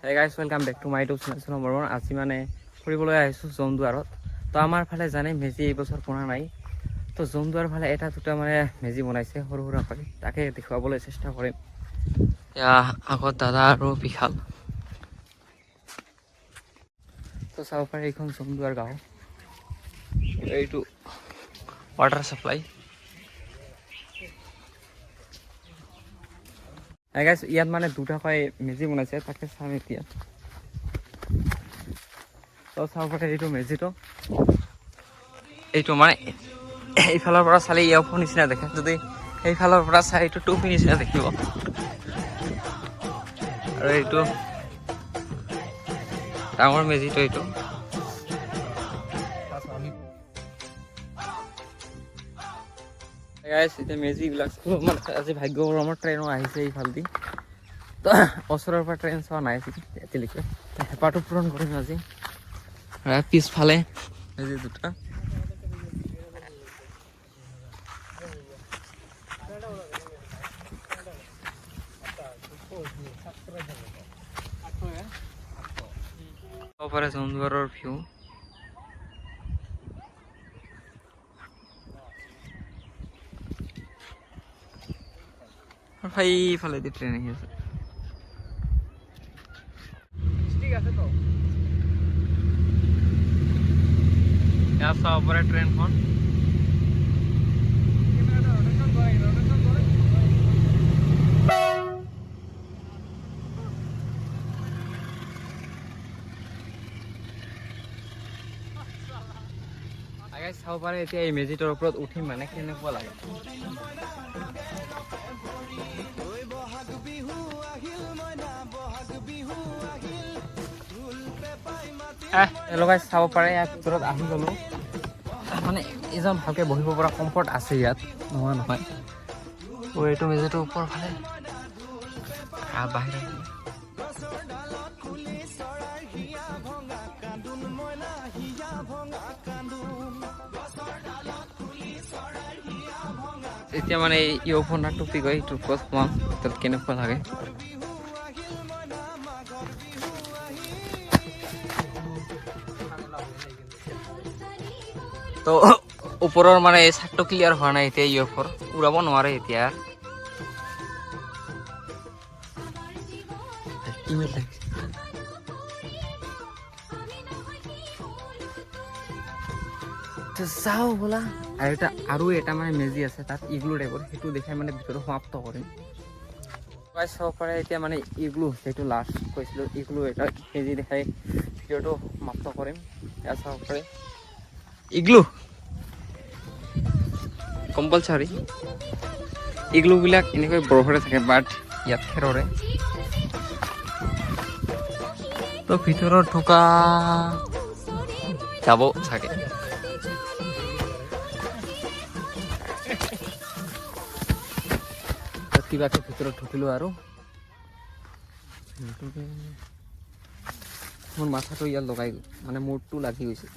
Hey guys, welcome back to my YouTube channel. আজি মানে ফুৰিবলৈ আহিছো জমদুৱাৰত। তো আমাৰ ফালে জানে মেজি এই বছৰ বনা নাই। তো জমদুৱাৰ ফালে এটা দুটা মানে মেজি বনাইছে সৰু সৰু কৰি। তাকে দেখুৱাবলৈ চেষ্টা কৰিম। ইয়া আগত দাদা আৰু বিশাল। তো চাব পাৰে এইখন জমদুৱাৰ গাঁও। এইটো ৱাটাৰ সাপ্লাই। Hey guys, ইয়াত মানে দুটাকৈ মেজি বনাইছে তাকে চাম এতিয়া। তো চাব পাৰে এইটো মেজিটো। এইটো মানে এইফালৰ পৰা চালে ইয়াৰ নিচিনা দেখে, যদি সেইফালৰ পৰা চাই এইটো টুপি নিচিনা দেখিব। আৰু এইটো ডাঙৰ মেজিটো এইটো। এতিয়া মেজিবিলাক মানে আজি ভাগ্যক্ৰমৰ ট্ৰেইনো আহিছে এইফালেদি। তো ওচৰৰ পৰা ট্ৰেইন চোৱা নাই এতিয়ালৈকে, হেঁপাহটো পূৰণ কৰিম আজি। পিছফালে মেজি দুটা। জমদুৱাৰৰ ভিউ। সেইফালেদি ট্ৰেইন আহি আছে। ইয়াত চাব পাৰে ট্ৰেইনখন। চাব পাৰে এতিয়া এই মেজিটোৰ ওপৰত উঠিম মানে কেনেকুৱা লাগে। লগাই চাব পাৰে ইয়াৰ ভিতৰত আহি গ'লো। মানে এজন ভালকে বহিব পৰা কমফৰ্ট আছে ইয়াত, নোহোৱা নহয়। এইটো মেজিটোৰ ওপৰ ফালে বাহিৰত এতিয়া মানে ইয়ৰফোনৰ টুপি গৈ এইটোৰ ওপৰত সোমাম, তাত কেনেকুৱা লাগে। তো ওপৰৰ মানে এই চাৰ্টটো ক্লিয়াৰ হোৱা নাই এতিয়া, ইয়ৰফোন উৰাব নোৱাৰে এতিয়া। চাও ব'লা। আৰু এটা মানে মেজি আছে তাত ইগলু টাইপৰ, সেইটো দেখাই মানে ভিতৰত সমাপ্ত কৰিম। চাব পাৰে এতিয়া মানে ইগলু, সেইটো লাষ্ট কৈছিলোঁ, ইগলু এটা মেজি দেখাই ভিডিঅ'টো সমাপ্ত কৰিম। ইয়াত চাব পাৰে ইগলু কম্পালচাৰী। ইগলুবিলাক এনেকৈ বৰফৰে থাকে, বাট ইয়াত খেৰৰে। তো ভিতৰত ঢুকা যাব চাগে। কিবাকে ভিতৰত ঢুকিলো আৰু মোৰ মাথাটো ইয়াত লগাই মানে মূৰটো লাগি গৈছে।